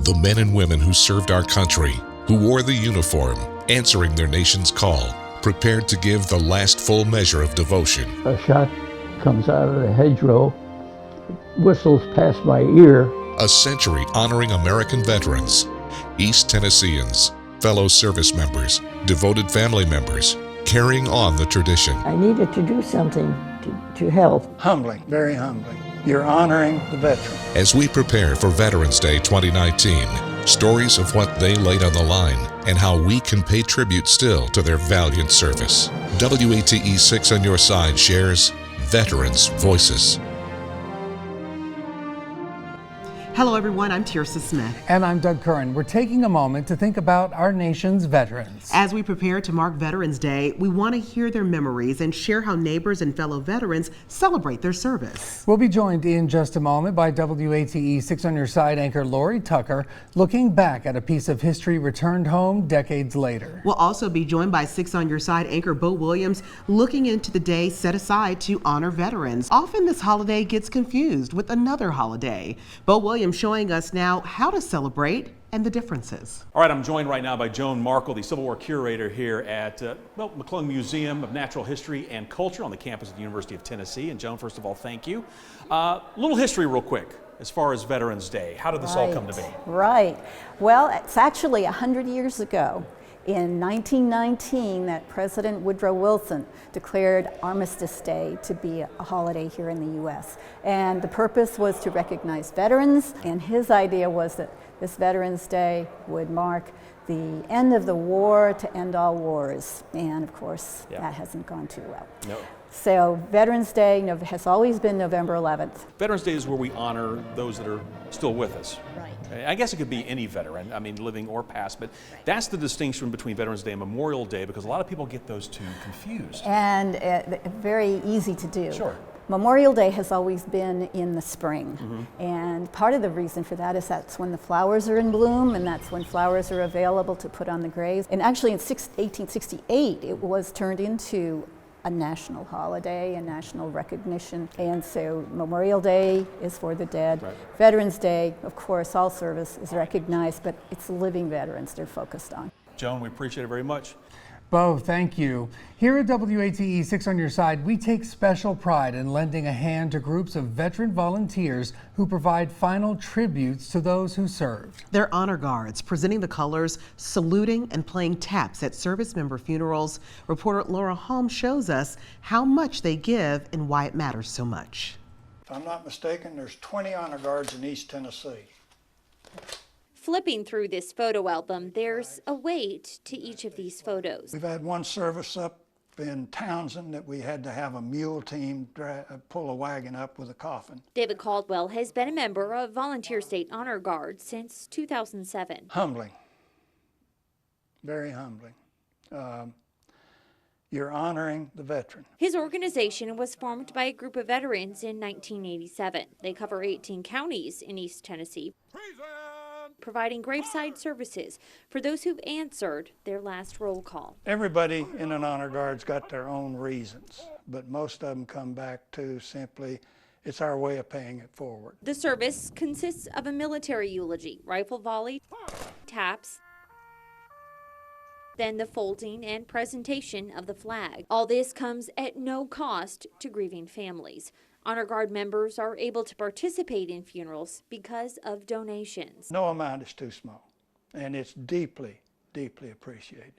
The men and women who served our country, who wore the uniform, answering their nation's call, prepared to give the last full measure of devotion. A shot comes out of the hedgerow, whistles past my ear. A century honoring American veterans, East Tennesseans, fellow service members, devoted family members, carrying on the tradition. I needed to do something to help. Humbling, very humbling. You're honoring the veteran. As we prepare for Veterans Day 2019, stories of what they laid on the line and how we can pay tribute still to their valiant service. WATE 6 on Your Side shares Veterans Voices. Hello everyone, I'm Tirsa Smith. And I'm Doug Curran. We're taking a moment to think about our nation's veterans. As we prepare to mark Veterans Day, we want to hear their memories and share how neighbors and fellow veterans celebrate their service. We'll be joined in just a moment by WATE 6 on Your Side anchor Lori Tucker, looking back at a piece of history returned home decades later. We'll also be joined by 6 on Your Side anchor Bo Williams, looking into the day set aside to honor veterans. Often this holiday gets confused with another holiday. Bo Williams showing us now how to celebrate and the differences. All right, I'm joined right now by Joan Markle, the Civil War curator here at McClung Museum of Natural History and Culture on the campus of the University of Tennessee. And Joan, first of all, thank you. Little history real quick as far as Veterans Day. How did this all come to be? Right. Well, it's actually 100 years ago. In 1919, that President Woodrow Wilson declared Armistice Day to be a holiday here in the U.S. And the purpose was to recognize veterans, and his idea was that this Veterans Day would mark the end of the war to end all wars. And of course, that hasn't gone too well. No. So Veterans Day has always been November 11th. Veterans Day is where we honor those that are still with us. Right. I guess it could be any veteran, I mean living or past, but that's the distinction between Veterans Day and Memorial Day because a lot of people get those two confused. And very easy to do. Sure. Memorial Day has always been in the spring, and part of the reason for that is that's when the flowers are in bloom, and that's when flowers are available to put on the graves. And actually in 1868 it was turned into a national holiday, a national recognition, and so Memorial Day is for the dead. Right. Veterans Day, of course, all service is recognized, but it's living veterans they're focused on. Joan, we appreciate it very much. Bo, thank you. Here at WATE 6 on Your Side, we take special pride in lending a hand to groups of veteran volunteers who provide final tributes to those who served. They're honor guards, presenting the colors, saluting, and playing taps at service member funerals. Reporter Laura Holmes shows us how much they give and why it matters so much. If I'm not mistaken, there's 20 honor guards in East Tennessee. Flipping through this photo album, there's a weight to each of these photos. We've had one service up in Townsend that we had to have a mule team pull a wagon up with a coffin. David Caldwell has been a member of Volunteer State Honor Guard since 2007. Humbling, very humbling. You're honoring the veteran. His organization was formed by a group of veterans in 1987. They cover 18 counties in East Tennessee, providing graveside services for those who've answered their last roll call. Everybody in an honor guard's got their own reasons, but most of them come back to simply, it's our way of paying it forward. The service consists of a military eulogy, rifle volley, taps, then the folding and presentation of the flag. All this comes at no cost to grieving families. Honor Guard members are able to participate in funerals because of donations. No amount is too small, and it's deeply, deeply appreciated.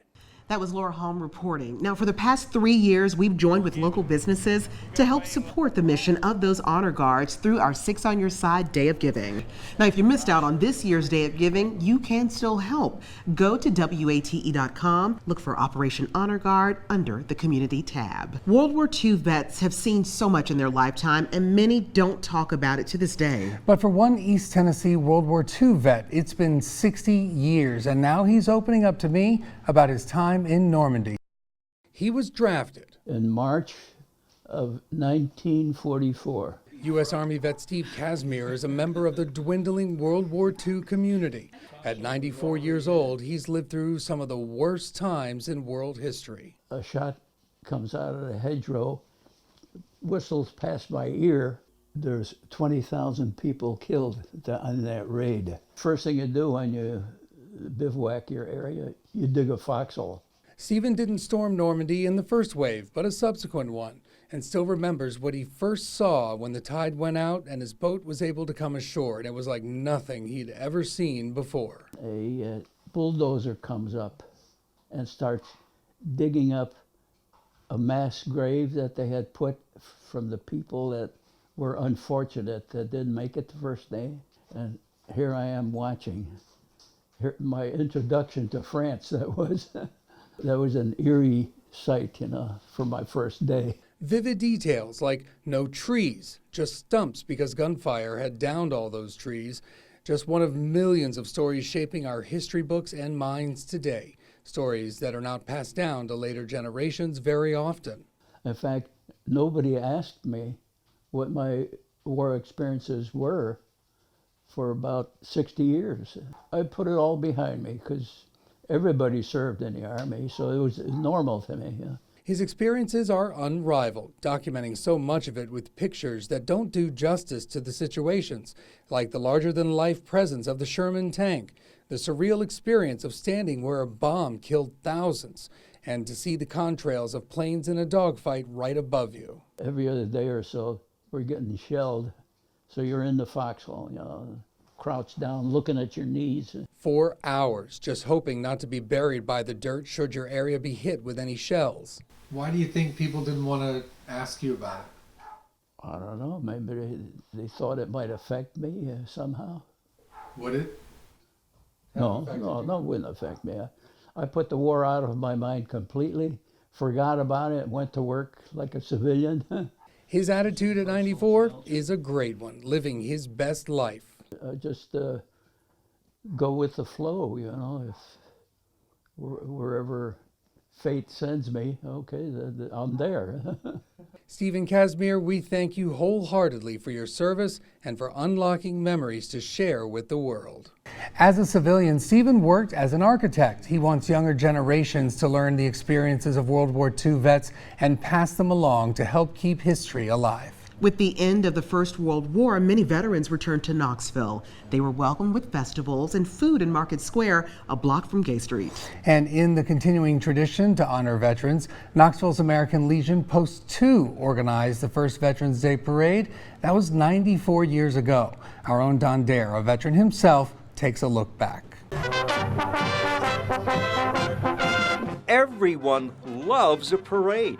That was Laura Holm reporting. Now, for the past 3 years, we've joined with local businesses to help support the mission of those honor guards through our 6 on Your Side Day of Giving. Now, if you missed out on this year's Day of Giving, you can still help. Go to WATE.com, look for Operation Honor Guard under the Community tab. World War II vets have seen so much in their lifetime, and many don't talk about it to this day. But for one East Tennessee World War II vet, it's been 60 years, and now he's opening up to me about his time in Normandy. He was drafted In March of 1944. U.S. Army vet Steve Casimir is a member of the dwindling World War II community. At 94 years old, he's lived through some of the worst times in world history. A shot comes out of the hedgerow, whistles past my ear, There's 20,000 people killed on that raid. First thing you do when you bivouac your area, you dig a foxhole. Stephen didn't storm Normandy in the first wave, but a subsequent one, and still remembers what he first saw when the tide went out and his boat was able to come ashore, and it was like nothing he'd ever seen before. A bulldozer comes up and starts digging up a mass grave that they had put from the people that were unfortunate that didn't make it the first day. And here I am watching. Here, my introduction to France, that was an eerie sight, you know, for my first day. Vivid details like no trees, just stumps because gunfire had downed all those trees. Just one of millions of stories shaping our history books and minds today. Stories that are not passed down to later generations very often. In fact, nobody asked me what my war experiences were for about 60 years. I put it all behind me because everybody served in the Army, so it was normal to me. Yeah. His experiences are unrivaled, documenting so much of it with pictures that don't do justice to the situations, like the larger-than-life presence of the Sherman tank, the surreal experience of standing where a bomb killed thousands, and to see the contrails of planes in a dogfight right above you. Every other day or so, we're getting shelled, so you're in the foxhole, you know, crouched down, looking at your knees. 4 hours, just hoping not to be buried by the dirt should your area be hit with any shells. Why do you think people didn't want to ask you about it? I don't know, maybe they thought it might affect me somehow. Would it? No, it wouldn't affect me. I put the war out of my mind completely, forgot about it, went to work like a civilian. His attitude at 94 is a great one, living his best life. I just go with the flow, you know. If wherever fate sends me, okay, I'm there. Stephen Casimir, we thank you wholeheartedly for your service and for unlocking memories to share with the world. As a civilian, Stephen worked as an architect. He wants younger generations to learn the experiences of World War II vets and pass them along to help keep history alive. With the end of the First World War, many veterans returned to Knoxville. They were welcomed with festivals and food in Market Square, a block from Gay Street. And in the continuing tradition to honor veterans, Knoxville's American Legion Post 2 organized the first Veterans Day Parade. That was 94 years ago. Our own Don Dare, a veteran himself, takes a look back. Everyone loves a parade.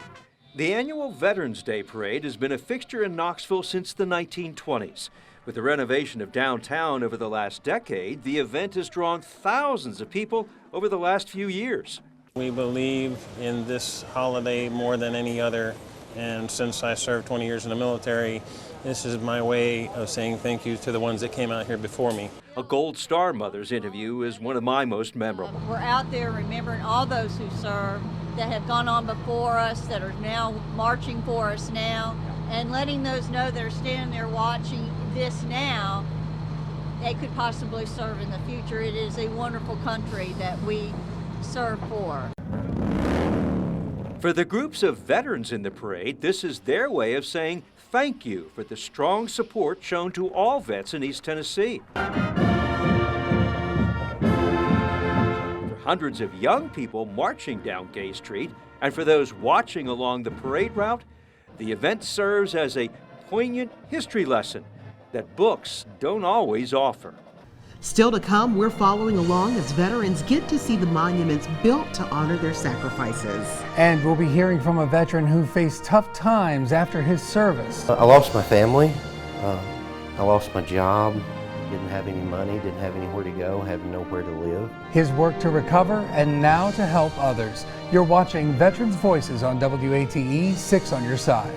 The annual Veterans Day Parade has been a fixture in Knoxville since the 1920s. With the renovation of downtown over the last decade, the event has drawn thousands of people over the last few years. We believe in this holiday more than any other, and since I served 20 years in the military, this is my way of saying thank you to the ones that came out here before me. A Gold Star Mother's interview is one of my most memorable. We're out there remembering all those who served, that have gone on before us, that are now marching for us now, and letting those know that are standing there watching this now, they could possibly serve in the future. It is a wonderful country that we serve for. For the groups of veterans in the parade, this is their way of saying thank you for the strong support shown to all vets in East Tennessee. Hundreds of young people marching down Gay Street, and for those watching along the parade route, the event serves as a poignant history lesson that books don't always offer. Still to come, we're following along as veterans get to see the monuments built to honor their sacrifices. And we'll be hearing from a veteran who faced tough times after his service. I lost my family, I lost my job. Didn't have any money, didn't have anywhere to go, had nowhere to live. His work to recover and now to help others. You're watching Veterans Voices on WATE 6 on your side.